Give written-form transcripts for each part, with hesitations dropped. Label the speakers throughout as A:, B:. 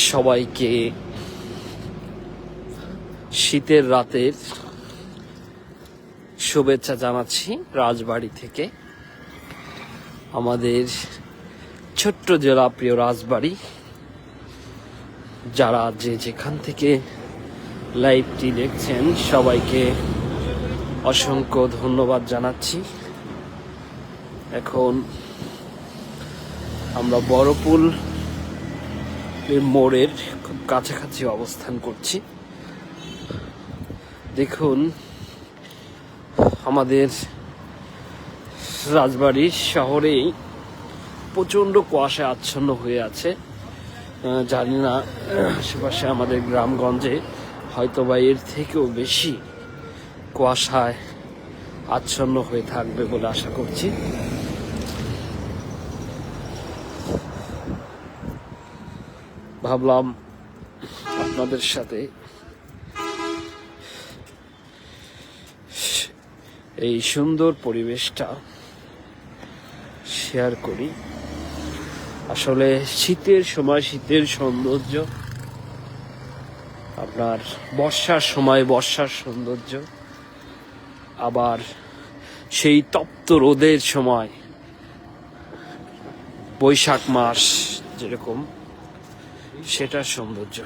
A: সবাইকে শীতের রাতের শুভেচ্ছা জানাচ্ছি রাজবাড়ী থেকে। আমাদের ছোট্ট জেলা প্রিয় রাজবাড়ী, যারা যেখান থেকে লাইভটি দেখছেন সবাইকে অসংখ্য ধন্যবাদ জানাচ্ছি। এখন আমরা বড়পুল মোড়ের খুব কাছাকাছি অবস্থান করছি। দেখুন, আমাদের রাজবাড়ী শহরেই প্রচণ্ড কুয়াশা আচ্ছন্ন হয়ে আছে। জানি না আশেপাশে আমাদের গ্রামগঞ্জে হয়তোবা এর থেকেও বেশি কুয়াশায় আচ্ছন্ন হয়ে থাকবে বলে আশা করছি। ভাবলাম আপনাদের সাথে এই সুন্দর পরিবেশটা শেয়ার করি। আসলে শীতের সময় শীতের সৌন্দর্য, আপনার বর্ষার সময় বর্ষার সৌন্দর্য, আবার সেই তপ্ত রোদের সময় বৈশাখ মাস যেরকম, সেটার সৌন্দর্য।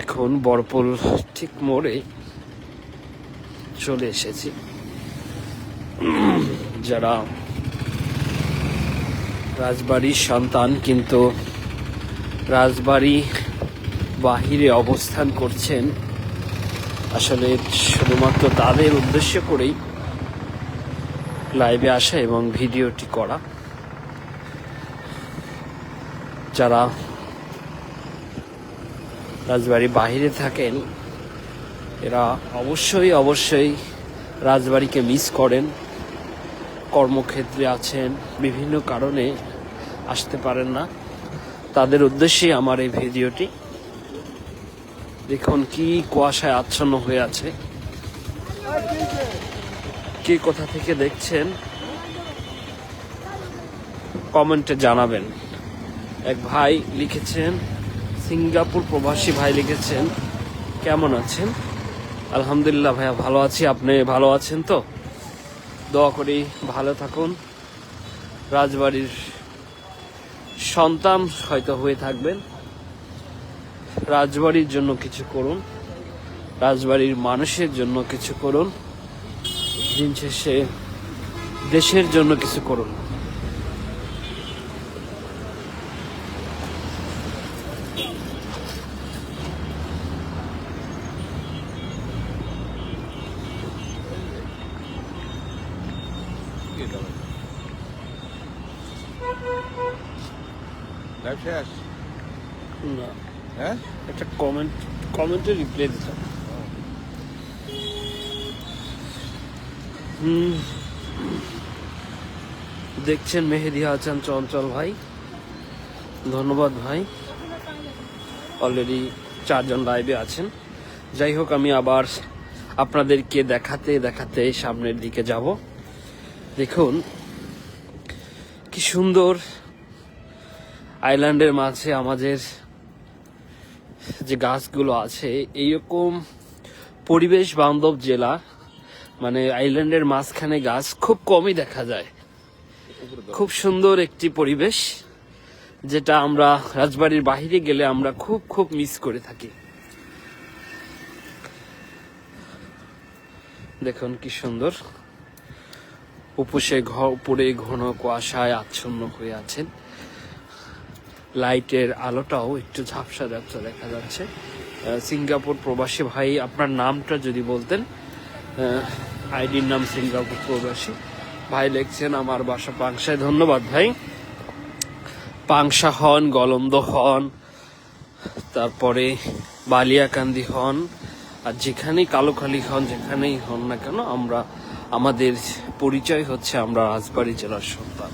A: এখন বড়পুল ঠিক মোড়ে চলে এসেছি। যারা রাজবাড়ির সন্তান কিন্তু রাজবাড়ি বাহিরে অবস্থান করছেন, আসলে শুধুমাত্র তাদের উদ্দেশ্য করেই লাইভে আসা এবং ভিডিওটি করা। যারা রাজবাড়ি বাহিরে থাকেন এরা অবশ্যই রাজবাড়িকে মিস করেন, কর্মক্ষেত্রে আছেন, বিভিন্ন কারণে আসতে পারেন না। তাদের উদ্দেশ্যে আমার এই ভিডিওটি। দেখুন কি কুয়াশায় আচ্ছন্ন হয়ে আছে। কে কোথা থেকে দেখছেন কমেন্টে জানাবেন। এক ভাই লিখেছেন, সিঙ্গাপুর প্রবাসী ভাই লিখেছেন, কেমন আছেন? আলহামদুলিল্লাহ ভাইয়া, ভালো আছি। আপনি ভালো আছেন তো? দোয়া করি ভালো থাকুন। রাজবাড়ির সন্তান হয়তো হয়ে থাকবেন। রাজবাড়ির জন্য কিছু করুন, রাজবাড়ির মানুষের জন্য কিছু করুন, দিন শেষে দেশের জন্য কিছু করুন। না,
B: হ্যাঁ,
A: একটা কমেন্টে রিপ্লাই দিতাম। দেখছেন মেহেদি হাসান চঞ্চল ভাই, ধন্যবাদ ভাই। অলরেডি 4 জন লাইভে আছেন। যাই হোক, আমি আবার আপনাদেরকে দেখাতে সামনের দিকে যাব। দেখুন কি সুন্দর আইল্যান্ডের মাঝে আমাদের যে গাছগুলো আছে। এইরকম পরিবেশ বান্ধব জেলা, মানে আইল্যান্ডের মাঝখানে গাছ খুব কমই দেখা যায়। খুব সুন্দর একটি পরিবেশ, যেটা আমরা রাজবাড়ির বাইরে গেলে আমরা খুব মিস করে থাকি। দেখুন কি সুন্দর। উপরে ঘন কুয়াশায় আচ্ছন্ন হয়ে আছেন। লাইটের আলোটাও একটু ঝাপসা দেখা যাচ্ছে। সিঙ্গাপুর প্রবাসী ভাই, আপনার নামটা যদি বলতেন। আইডির নাম সিঙ্গাপুর প্রবাসী ভাই লিখছেন, আমার বাসা পাংশায়। ধন্যবাদ ভাই। পাংশা হন, গলন্দ হন, তারপরে বালিয়াকান্দি হন, আর যেখানেই কালোখালী হন, যেখানেই হন না কেন, আমাদের পরিচয় হচ্ছে আমরা রাজবাড়ী জেলার সন্তান।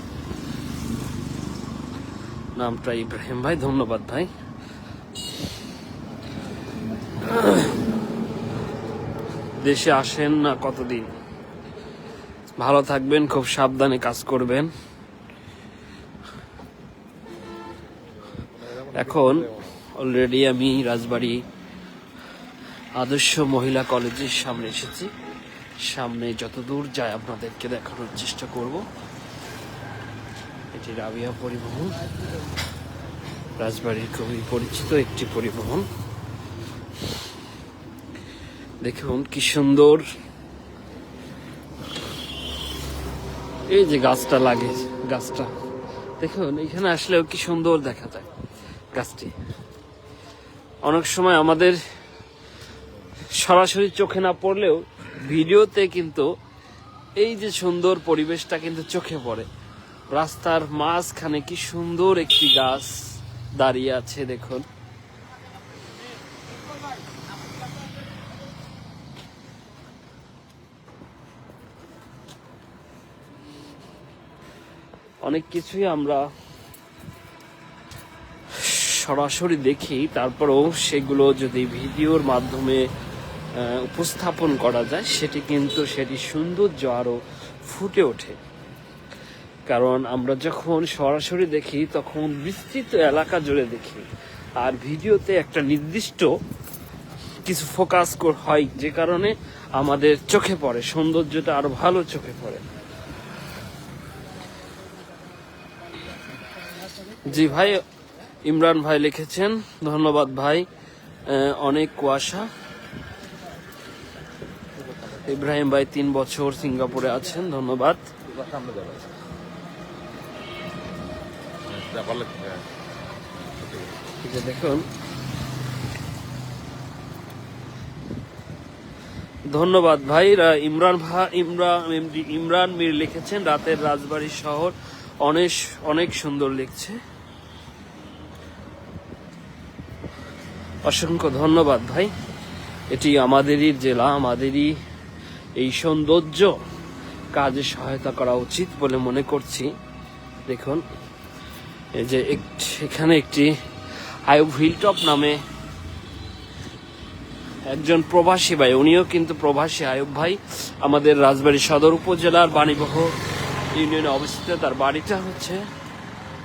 A: নামটা ইব্রাহিম ভাই, ধন্যবাদ ভাই। দেশে আসেন না কতদিন? ভালো থাকবেন, খুব সাবধানে কাজ করবেন। এখন অলরেডি আমি রাজবাড়ী আদর্শ মহিলা কলেজের সামনে এসেছি। সামনে যতদূর যায় আপনাদেরকে দেখানোর চেষ্টা করব। এটি রাবিয়া পরিবহন, রাজবাড়ির খুবই পরিচিত একটি পরিবহন। দেখুন কি সুন্দর, এই যে গাছটা লাগে, গাছটা দেখুন, এখানে আসলেও কি সুন্দর দেখা যায় গাছটি। অনেক সময় আমাদের সরাসরি চোখে না পড়লেও ভিডিওতে কিন্তু এই যে সুন্দর পরিবেশটা কিন্তু চোখে পড়ে। রাস্তার মাঝখানে কি সুন্দর একটি গাছ দাঁড়িয়ে আছে দেখুন। অনেক কিছুই আমরা সরাসরি দেখি, তারপরেও সেগুলো যদি ভিডিওর মাধ্যমে উপস্থাপন করা যায় সেটি সৌন্দর্য আরো ফুটে ওঠে। কারণ আমরা যখন সরাসরি দেখি তখন বিস্তৃত এলাকা জুড়ে দেখি, আর ভিডিওতে একটা নির্দিষ্ট কিছু ফোকাস হয়, যে কারণে আমাদের চোখে পড়ে, সৌন্দর্যটা আরো ভালো চোখে পড়ে। জি ভাই, ইমরান ভাই লিখেছেন, ধন্যবাদ ভাই। অনেক কুয়াশা। ইব্রাহিম ভাই 3 বছর সিঙ্গাপুরে আছেন, ধন্যবাদ। দেখুন, ধন্যবাদ ভাই। ইমরান মীর লিখেছেন, রাতের রাজবাড়ী শহর অনেক অনেক সুন্দর লিখছে। অসংখ্য ধন্যবাদ ভাই। এটি আমাদেরই জেলা, আমাদেরই এই সৌন্দর্য কাজে সহায়তা করা উচিত বলে মনে করছি। দেখুন, এই যে এখানে একটি আয়ুব হিলটপ নামে একজন প্রবাসী ভাই, উনিও কিন্তু প্রবাসী। আয়ুব ভাই আমাদের রাজবাড়ী সদর উপজেলার বাণীবহ ইউনিয়নে অবস্থিত। তার বাড়িটা হচ্ছে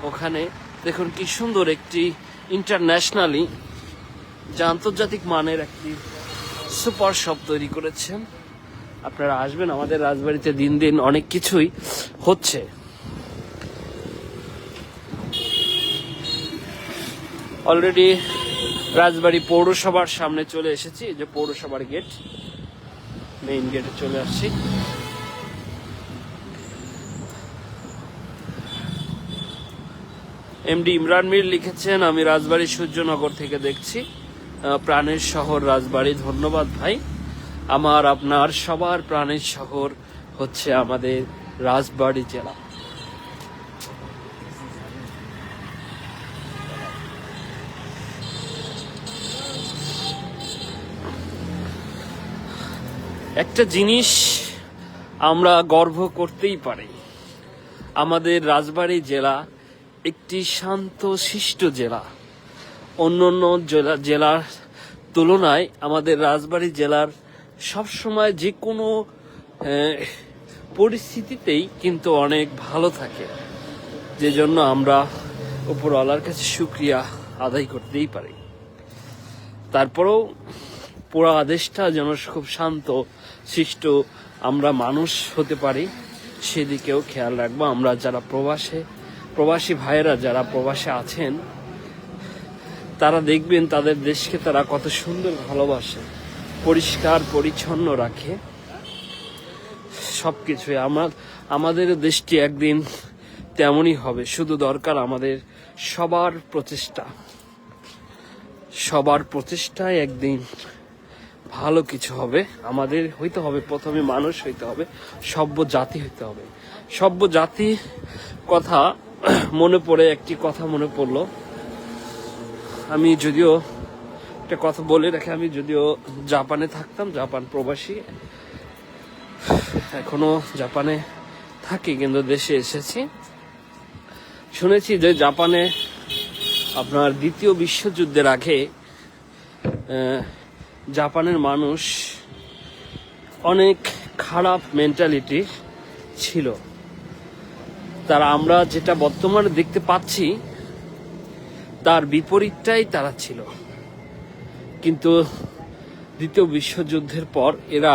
A: ওখানে। দেখুন কি সুন্দর একটি ইন্টারন্যাশনালি, যে আন্তর্জাতিক মানের একটি সুপার শপ তৈরি করেছেন। আপনারা আসবেন, আমাদের রাজবাড়িতে দিন দিন অনেক কিছুই হচ্ছে। অলরেডি রাজবাড়ী পৌরসভার সামনে চলে এসেছি, যে পৌরসভার গেট, মেইন গেটে চলে আসছি। এমডি ইমরান মীর লিখেছেন, আমি রাজবাড়ী সূর্যনগর থেকে দেখছি, প্রাণের শহর রাজবাড়ী। ধন্যবাদ ভাই। আমার আপনার সবার প্রাণের শহর হচ্ছে আমাদের রাজবাড়ী জেলা। একটা জিনিস আমরা গর্ব করতেই পারি, আমাদের রাজবাড়ী জেলা একটি শান্ত শিষ্ট জেলা। অন্যান্য জেলার তুলনায় আমাদের রাজবাড়ী জেলার সবসময় যে কোনো পরিস্থিতিতেই কিন্তু অনেক ভালো থাকে, যে জন্য আমরা উপরওয়ালার কাছে শুকরিয়া আদায় করতেই পারি। তারপরেও পুরো আদেশটা যেন খুব শান্ত শিষ্ট আমরা মানুষ হতে পারি, সেদিকেও খেয়াল রাখবো। আমরা যারা প্রবাসী ভাইয়েরা যারা প্রবাসে আছেন, তারা দেখবেন তাদের দেশকে তারা কত সুন্দর ভালোবাসে, পরিষ্কার পরিচ্ছন্ন রাখে সবকিছুই। আমাদের দেশটি একদিন তেমনই হবে, শুধু দরকার আমাদের সবার প্রচেষ্টায় একদিন ভালো কিছু হবে। আমাদের হইতে হবে, প্রথমে মানুষ হইতে হবে, সভ্য জাতি হইতে হবে। সভ্য জাতি কথা মনে পড়ে, একটি কথা মনে পড়লো। আমি যদিও একটা কথা বলে রাখি, আমি যদিও জাপানে থাকতাম, জাপান প্রবাসী, এখনো জাপানে থাকি, কিন্তু দেশে এসেছি। শুনেছি যে জাপানে আপনার দ্বিতীয় বিশ্বযুদ্ধের আগে জাপানের মানুষ অনেক খারাপ মেন্টালিটি ছিল। তারা আমরা যেটা বর্তমানে দেখতে পাচ্ছি, তার বিপরীতটাই তারা ছিল। কিন্তু দ্বিতীয় বিশ্বযুদ্ধের পর এরা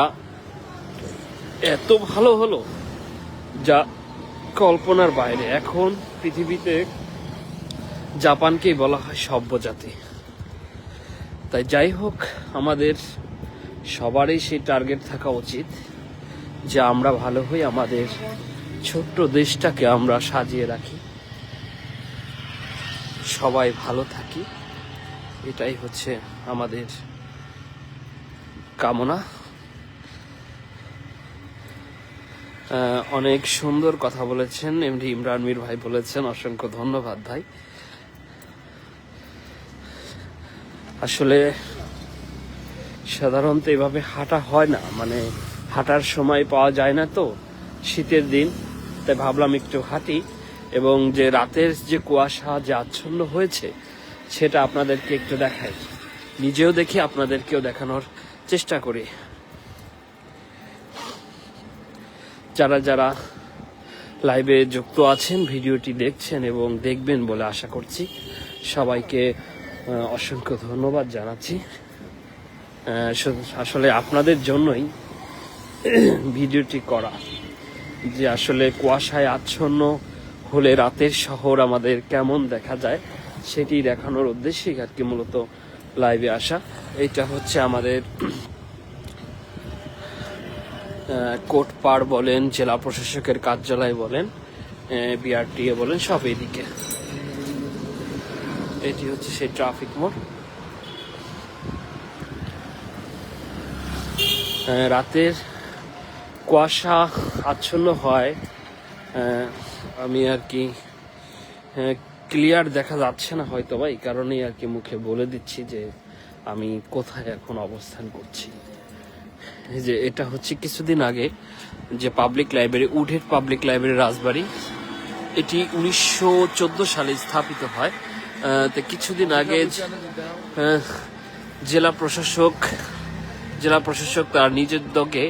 A: এত ভালো হলো যা কল্পনার বাইরে। এখন পৃথিবীতে জাপানকেই বলা হয় সভ্য জাতি। তাই যাই হোক, আমাদের সবারই সেই টার্গেট থাকা উচিত যে আমরা ভালো হই, আমাদের ছোট্ট দেশটাকে আমরা সাজিয়ে রাখি, সবাই ভালো থাকি, এটাই হচ্ছে আমাদের কামনা। অনেক সুন্দর কথা বলেছেন এমডি ইমরান মীর ভাই, বলেছেন, অসংখ্য ধন্যবাদ ভাই। আসলে সাধারণত এভাবে হাঁটা হয় না, মানে হাঁটার সময় পাওয়া যায় না তো শীতের দিন, তাই ভাবলাম একটু হাঁটি এবং যে রাতের যে কুয়াশা যে আচ্ছন্ন হয়েছে সেটা আপনাদেরকে একটু দেখাই, নিজেও দেখি আপনাদেরকেও দেখানোর চেষ্টা করি। যারা যারা লাইভে যুক্ত আছেন, ভিডিওটি দেখছেন এবং দেখবেন বলে আশা করছি, সবাইকে অসংখ্য ধন্যবাদ জানাচ্ছি। আসলে আপনাদের জন্যই ভিডিওটি করা, যে আসলে কুয়াশায় আচ্ছন্ন হলে রাতের শহর আমাদের কেমন দেখা যায় সেটি দেখানোর উদ্দেশ্যেই আর কি মূলত লাইভে আসা। এটা হচ্ছে আমাদের কোটপাড় বলেন, জেলা প্রশাসকের কার্যালয় বলেন, বিআরটিএ বলেন, সব এদিকে। এটি হচ্ছে সেই ট্রাফিক মোড়। রাতের কুয়াশা আচ্ছন্ন হয়, আমি আর কি ক্লিয়ার দেখা যাচ্ছে না হয়তো বা, এই কারণেই আর কি মুখে বলে দিচ্ছি যে আমি কোথায় এখন অবস্থান করছি। এই যে এটা হচ্ছে কিছুদিন আগে যে পাবলিক লাইব্রেরি, উডহেড পাবলিক লাইব্রেরি রাজবাড়ী, এটি 1914 সালে স্থাপিত হয়। তো কিছুদিন আগে জেলা প্রশাসক তার নিজের উদ্যোগে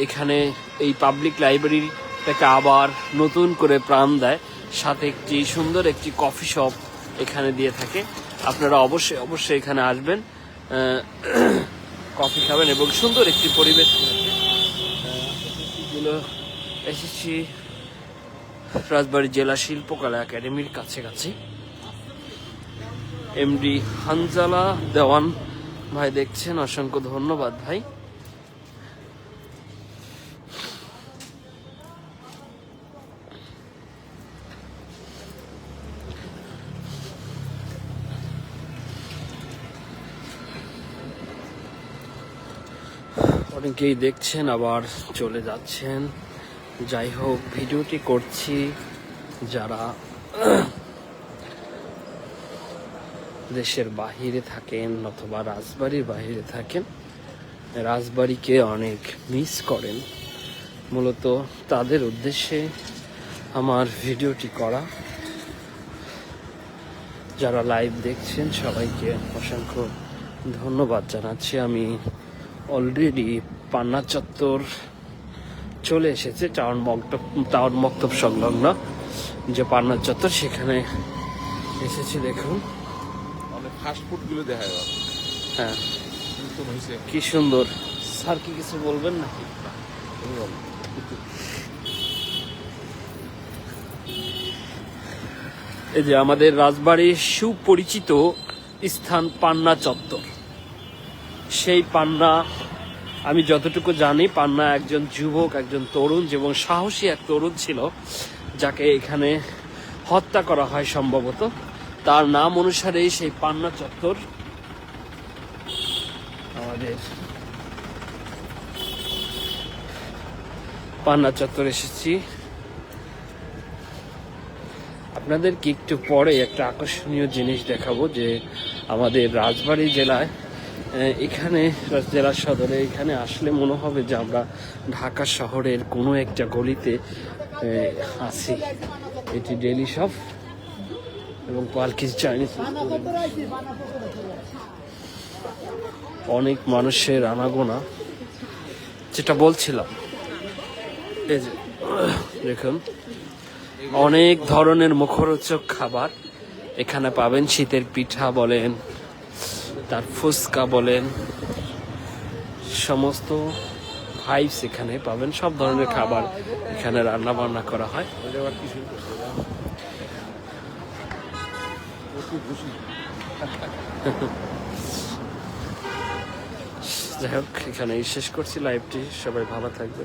A: এখানে এই পাবলিক লাইব্রেরিটাকে আবার নতুন করে প্রাণ দেয়, সাথে একটি সুন্দর একটি কফি শপ এখানে দিয়ে থাকে। আপনারা অবশ্যই এখানে আসবেন, কফি খাবেন এবং সুন্দর একটি পরিবেশ এসেছি রাজবাড়ী জেলা শিল্পকলা একাডেমির কাছাকাছি। এমডি হানজালা দেওয়ান ভাই দেখছেন, অসংখ্য ধন্যবাদ ভাই। অনেকেই দেখছেন আবার চলে যাচ্ছেন। যাই হোক, ভিডিওটি করছি যারা দেশের বাহিরে থাকেন অথবা রাজবাড়ির বাহিরে থাকেন, রাজবাড়িকে অনেক মিস করেন, মূলত তাদের উদ্দেশ্যে আমার ভিডিওটি করা। যারা লাইভ দেখছেন সবাইকে অসংখ্য ধন্যবাদ জানাচ্ছি। আমি অলরেডি পান্না চত্বর চলে এসেছে, টাউন মক্তব সংলগ্ন যে পান্না চত্বর, সেখানে এসেছি। দেখুন
B: ফাস্টফুড গুলো দেখা যায়।
A: হ্যাঁ, কি সুন্দর। স্যার কি কিছু বলবেন নাকি? এই যে আমাদের রাজবাড়ির সুপরিচিত স্থান পান্না চত্বর, সেই পান্না, আমি যতটুকু জানি পান্না একজন যুবক, একজন তরুণ এবং সাহসী এক তরুণ ছিল, যাকে এখানে হত্যা করা হয় সম্ভবত। তার নাম অনুসারেই সেই পান্না চত্বর আমাদের। পান্না চত্বর এসেছি। আপনাদেরকে একটু পরে একটা আকর্ষণীয় জিনিস দেখাবো, যে আমাদের রাজবাড়ী জেলায় এখানে জেলা সদরে এখানে আসলে মনে হবে যে আমরা ঢাকা শহরের কোনো একটা গলিতে আছি। এটি ডেলি শপ এবং পালকিস চাইনিজ, অনেক মানুষের আনাগোনা। যেটা বলছিলাম, এই যে দেখুন অনেক ধরনের মুখরোচক খাবার এখানে পাবেন শীতের পিঠা বলেন, তার ফুচকা বলেন, সমস্ত ভাইবস এখানে পাবেন। সব ধরনের খাবার এখানে রান্না বান্না করা হয়।
B: ওইটা আবার কি শুরু করছে ওরা? প্রচুর খুশি।
A: যাই হোক, এখানেই শেষ করছি লাইভটি। সবাই ভালো থাকবে।